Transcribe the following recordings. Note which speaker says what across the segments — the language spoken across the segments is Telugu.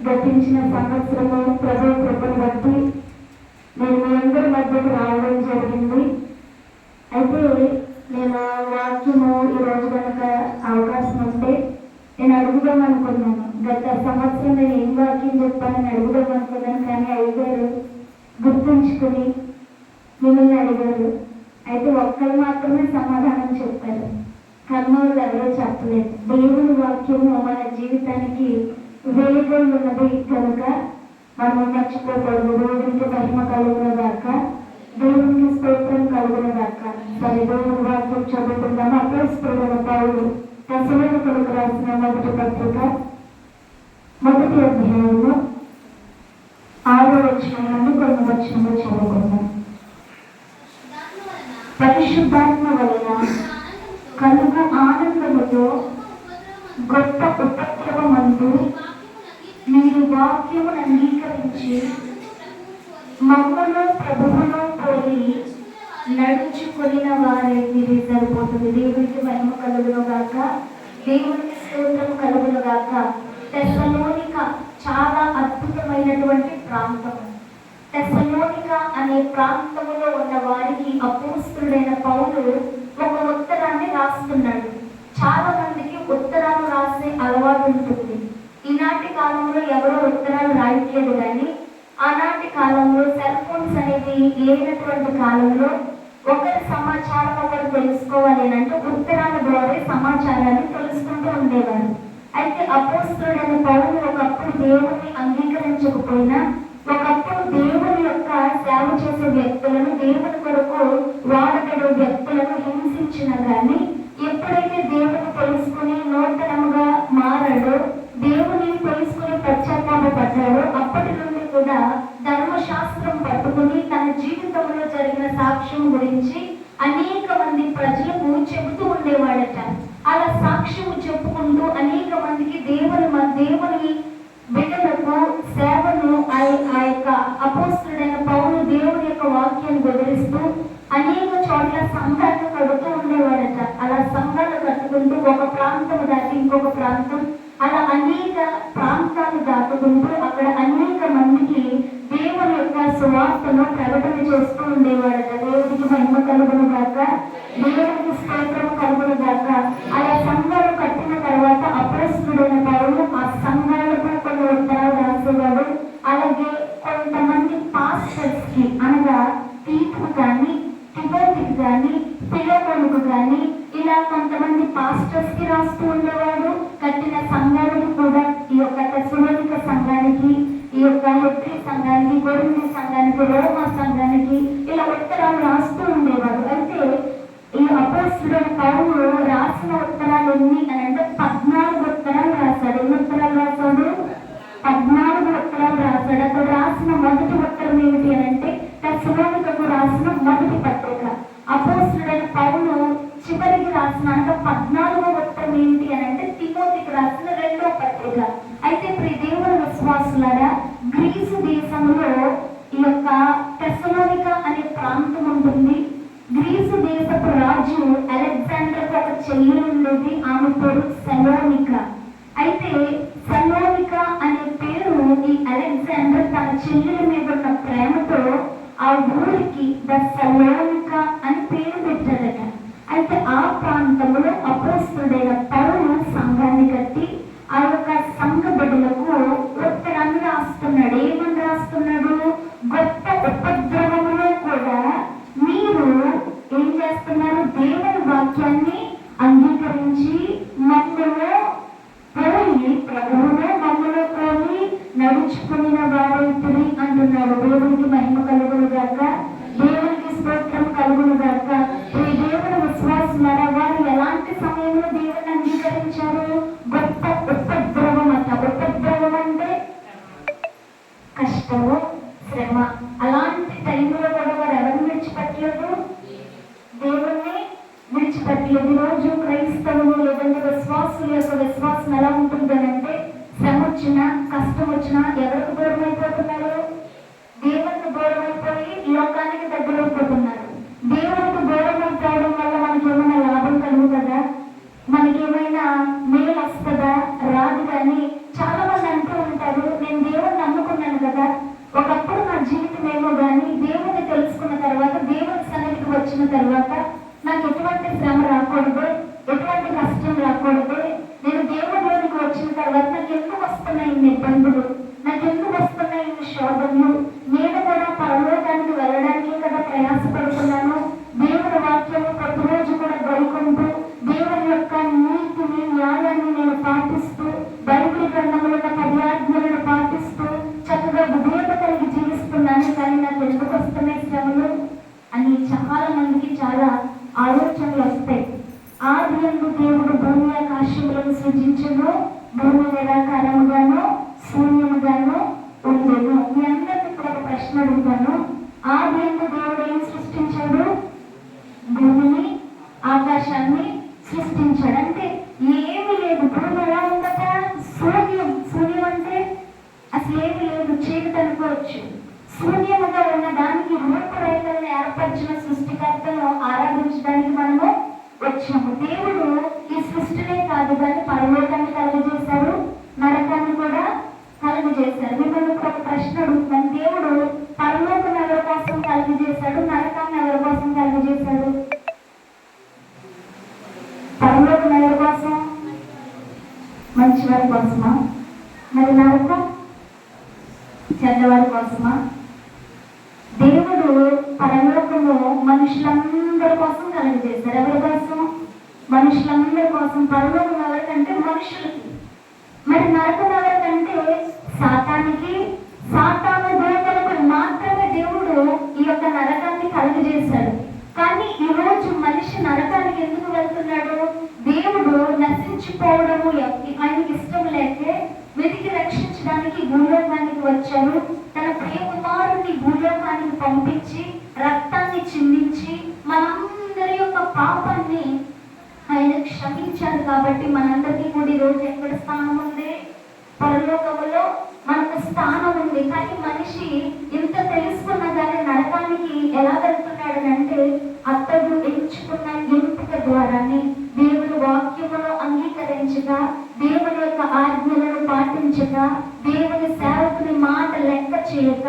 Speaker 1: గతించిన సంవత్సరము ప్రభు కృపను బట్టి నేను మీ అందరి మధ్యకు రావడం జరిగింది. అయితే నేను వాక్యము ఈరోజు కనుక అవకాశం ఉంటే నేను అడుగుదాం అనుకున్నాను. గత సంవత్సరం నేను ఏం వాక్యం చెప్పానని అడుగుదాం అనుకున్నాను, కానీ అడిగారు గుర్తుంచుకుని మిమ్మల్ని అడిగారు. అయితే ఒక్కరు మాత్రమే సమాధానం చెప్పారు, కర్మలు ఎవరో చెప్పలేదు. దేవుని వాక్యము మన జీవితానికి వెలుగు ఉన్నది కనుక మనం మర్చిపోకూడదు. దేవునికి మహిమ కలుగున దాకా, దేవునికి స్తోత్రం కలుగున దాకా. సరే, దేవుని వాక్యం చదువుకుందాం. అపోస్తలుడైన పౌలు తెస్సలోనికయులకు రాసిన మొదటి పత్రిక 1వ అధ్యాయము 6వ వచనం నుండి కొన్ని వచనములు చదువుకుందాం. పరిశుద్ధాత్మ వలన కలుగు ఆనందముతో గొప్ప ఉపద్రవమందు మీరు వాక్యమును అంగీకరించి మమ్మను ప్రభువును పోలి నడుచుకొనిన వారే మీరు. సరిపోతుంది. దేవునికి మహిమ కలుగును గాక, దేవునికి స్తోత్రం కలుగును గాక. తెస్సలోనిక చాలా అద్భుతమైనటువంటి ప్రాంతం. తెస్సలోనిక అనే ప్రాంతంలో ఉన్న వారికి అపోస్తలుడైన పౌలు ఒక ఉత్తరాన్ని రాస్తున్నాడు. చాలా మందికి ఉత్తరాలు రాసే అలవాటు ఉంటుంది. ఈనాటి కాలంలో ఎవరో ఉత్తరాలు రాయట్లేదు, కానీ ఆనాటి కాలంలో సెల్ ఫోన్స్ అనేవి లేనటువంటి కాలంలో ఒకరి సమాచారం ఒకరు తెలుసుకోవాలి అంటే ఉత్తరాల ద్వారా సమాచారాన్ని తెలుసుకుంటూ ఉండేవారు. అయితే అపోస్తలుడైన పౌలు ఒకప్పుడు దేవుని అంగీకరించకపోయినా, ఒకప్పుడు దేవుని యొక్క సేవ చేసే వ్యక్తులను, దేవుని కొరకు వాడబడే వ్యక్తులను హింసించిన కానీ ఎప్పుడైతే దేవుని తెలుసుకుని నూతనముగా మారాడో, దేవుని తెలుసుకుని పశ్చాత్తాపడ్డాడో, అప్పటి నుండి కూడా ధర్మశాస్త్రం పట్టుకుని తన జీవితంలో జరిగిన సాక్ష్యం గురించి అనేక మంది ప్రజలకు చెబుతూ ఉండేవాడట. అలా సాక్ష్యము చెప్పుకుంటూ అనేక మందికి దేవుని బిడ్డలకు సేవను ఆ యొక్క అపోస్తలుడైన పౌలు దేవుని యొక్క వాక్యాన్ని వివరిస్తూ అనేక చోట్ల సంఘాలను కడుతూ ఉండేవాడట. అలా సంఘాలు కట్టుకుంటూ ఒక ప్రాంతం దాటి ఇంకొక ప్రాంతం, అలా అనేక ప్రాంతాలు దాటుకుంటూ అక్కడ అనేక మందికి దేవుని యొక్క సువార్తను ప్రకటన చేస్తూ ఉండేవాడట. దేవుడికి మహిమ కలుగును గాక, దేవుడికి స్తోత్రం కలుగును గాక. అలా సంఘాలు కట్టిన తర్వాత అపోస్తలుడైన పౌలు ఆ సంఘాలకు కొన్ని ఉత్తరాలు రాసేవాడు. అలాగే కొంతమంది పాస్టర్స్ కి, అనగా తీతుకు కానీ, తిమోతికి కానీ, ఫిలెమోనుకు కానీ, ఇలా కొంతమంది పాస్టర్స్ కి రాస్తూ ఉండేవాడు. కట్టిన సంఘానికి కూడా, ఈ యొక్క తెస్సలోనిక సంఘానికి, ఈ యొక్క హెబ్రీ సంఘానికి, కొరింథీ సంఘానికి, రోమా సంఘానికి ఇలా ఉత్తరాలు రాస్తూ ఉండేవాడు. అయితే ఈ అపోస్తలుడైన పౌలు రాసిన ఉత్తరాలు ఎన్ని అని అంటే 14 ఉత్తరాలు రాశాడు. ఎన్ని ఉత్తరాలు రాశాడు? 14 ఉత్తరాలు రాశాడు. అక్కడ రాసిన మొదటి ఉత్తరం ఏమిటి అని అంటే తెస్సలోనికకు రాసిన మొదటి పత్రిక. అపోస్తలుడైన పౌలు చివరికి రాసిన, అంటే 14వ ఉత్తరం ఏంటి అని అంటే తిమోతికి రాసిన 2వ పత్రిక. అయితే ప్రియ దేవుని విశ్వాసులారా, గ్రీసు దేశంలో ఈ యొక్క తెస్సలోనిక అనే ప్రాంతం ఉంటుంది. గ్రీసు దేశపు రాజు అలెగ్జాండర్ ఒక చెల్లెలు ఉండేది, ఆమె పేరు సెలోనిక. అయితే సెలోనిక అనే పేరు ఈ అలెగ్జాండర్ తన చెల్లెల మీద ఉన్న ప్రేమతో ఆ ఊరికి ద సెలోనిక అని పేరు పెట్టాడట. అయితే ఆ ప్రాంతంలో అపోస్తలుడైన పౌలు సంఘాన్ని కట్టి ఆ యొక్క సంఘ బిడ్డలకు ఉత్తరాన్ని రాస్తున్నాడు. ఏమని రాస్తున్నాడు? గొప్ప ఉపద్రవములో కూడా మీరు ఏం చేస్తున్నారు? దేవుని వాక్యాన్ని అంగీకరించి మమ్మలో పోయి, ప్రభువులో మమ్మలో పోయి నడుచుకుని వారైతురి అంటున్నాడు. దేవునికి మహిమ కలుగును గాక, దేవునికి స్తోత్రం కలుగును గాక. ఈ దేవుని విశ్వాసులారా, వారు ఎలాంటి సమయంలో దేవుని అంగీకరించారు? గొప్ప ఉపద్రవమట. ఇన్ని ఇబ్బందులు, నాకు ఎందుకు వస్తున్నాయి ఇన్ని శోధనలు, నేను కూడా పరలోకానికి వెళ్ళడానికి కదా ప్రయాసపడుతున్నాను. దేవుని వాక్యము ప్రతిరోజు కూడా గైకుంటూ దేవుని యొక్క నీతిని న్యాయాన్ని నేను పాటిస్తూ బైబిల్ గ్రంథంలో ఉన్న 10 ఆజ్ఞలను పాటిస్తూ చక్కగా విధేయత కలిగి జీవిస్తున్నాను, కానీ నాకు ఎందుకు వస్తున్నాయి శ్రమలు అని చాలా మందికి చాలా ఆలోచనలు వస్తాయి. ఆది యందు దేవుడు భూమి ఆకాశములను సృజించెను, భూమి నిరాకారముగాను శూన్యముగాను ఉండెను. మీ అందరికీ ఇప్పుడు ఒక ప్రశ్న అడుగుతాను. ఆది యందు దేవుడు ఏం సృష్టించాడు? భూమిని ఆకాశాన్ని సృష్టించాడు. అంటే ఏమి లేదు, భూమి ఎలా ఉందట? శూన్యం. శూన్యం అంటే అసలు ఏమి లేదు, చీకటి అనుకోవచ్చు. శూన్యముగా ఉన్న దానికి రూపురేఖలను ఏర్పరిచిన సృష్టికర్తను ఆరాధించడానికి మనము వచ్చాము. దేవుడు ఈ సృష్టినే కాదు కానీ పరలోకాన్ని కలుగజేశాడు, నరకాన్ని కూడా కలుగజేశాడు. మిమ్మల్ని ఒక ప్రశ్న అడుగుతున్నాను. దేవుడు పరలోకం ఎవరి కోసం కలుగజేశాడు, నరకాన్ని ఎవరి కోసం కలుగజేశాడు? పరలోకం ఎవరి కోసం? మంచివారి కోసమా? మరి నరకం చెడ్డవారి కోసమా? దేవుడు పరలోకము మనుషులందరి కోసం కలుగజేశారు. ఎవరి కోసం? మనుషులందరి కోసం. పరలోకం ఎవరికంటే మనుషులకి. మరి నరకం ఎవరికంటే సాతానికి, సాతాను దూతలకు మాత్రమే దేవుడు ఈ యొక్క నరకాన్ని కలుగజేశాడు. కానీ ఈ రోజు మనిషి నరకానికి ఎందుకు వెళ్తున్నాడు? దేవుడు నశించిపోవడము ఆయనకి ఇష్టం లేకే వెతికి రక్షించడానికి భూలోకానికి వచ్చారు. తన ప్రియ కుమారుని భూలోకానికి పంపించి రక్తాన్ని చిందించి మనందరి యొక్క పాపాన్ని ఆయన క్షమించారు. కాబట్టి మనందరికీ కూడా ఈ రోజు ఎక్కడ స్థానం ఉంది? పరలోకములో మనకు స్థానం ఉంది. కానీ మనిషి ఇంత తెలుసుకున్నా కానీ నరకానికి ఎలా వెళ్తున్నాడు అంటే అతడు ఎంచుకున్న ఎంపిక ద్వారానే దేవుని వాక్యమును అంగీకరించగా, దేవుని యొక్క ఆజ్ఞలను పాటించగా, దేవుని సేవకుని మాట లెక్క చేయక,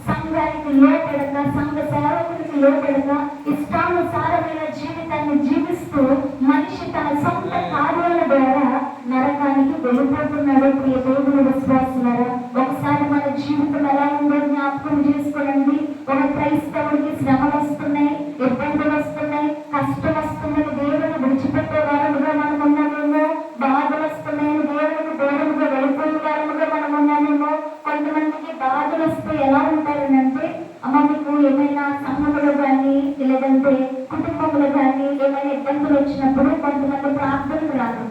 Speaker 1: సంఘానికి లోపడక, సంఘ సేవకునికి లోపడక, ఇష్టానుసారమైన జీవితాన్ని జీవిస్తూ మనిషి తన సొంత కార్యాల ద్వారా నరకానికి వెళ్ళిపోతున్నాడు. ప్రియ దేవుని విశ్వాసులారా, ఒకసారి మన జీవితం ఎలా ఉందో జ్ఞాపకం చేసుకోండి. ఒక క్రైస్తవుడికి శ్రమలు వస్తున్నాయి, ఇబ్బందులు వస్తున్నాయి, కష్టం వస్తున్నాయి, దేవుని విడిచిపెట్టే వారముగా మనం ఉన్నామేమో, బాధలు వస్తున్నాయి, దేవునికి దూరంగా వెళ్ళిపోయే వారముగా మనం ఉన్నామేమో. కొంతమందికి బాధలు వస్తే ఎలా ఉంటారనంటే, అమ్మ మీకు ఏమైనా సంఘములు కానీ లేదంటే కుటుంబంలో కానీ ఏమైనా ఇబ్బందులు వచ్చినప్పుడు కొంతమంది ప్రార్థనలు రాదు.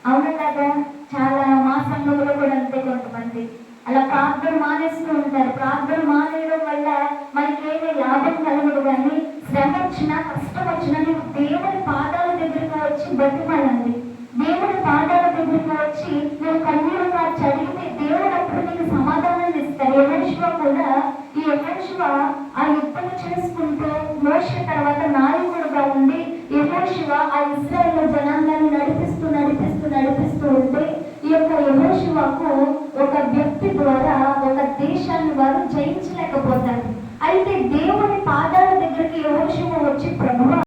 Speaker 1: అవును కదా? చాలా మా సంఘంలో కూడా అంతే. కొంతమంది అలా ప్రార్థన మానేస్తూ ఉంటారు. ప్రార్థన మానేయడం వల్ల మనకి ఏమీ లాభం కలగదు. కానీ శ్రమ వచ్చినా కష్టం వచ్చినా నీకు దేవుని పాదాల దగ్గరికి వచ్చి బతిమాలండి. దేవుని పాదాల దగ్గరికి వచ్చి నువ్వు కన్నీరు కార్చి అడిగితే దేవుడు అప్పుడు నీకు సమాధానాన్ని ఇస్తారు. యెహోషువ కూడా, ఈ యెహోషువ ఆ యుద్ధం చేసుకుంటూ మోషే తర్వాత నాయకుడుగా ఉండి యెహోషువ ఆ ఇశ్రాయేలు జనాంగాన్ని నడిపిస్తూ ఉంటే ఈ యొక్క యెహోషువకు ఒక వ్యక్తి ద్వారా ఒక దేశాన్ని వారు జయించలేకపోతారు. అయితే దేవుడు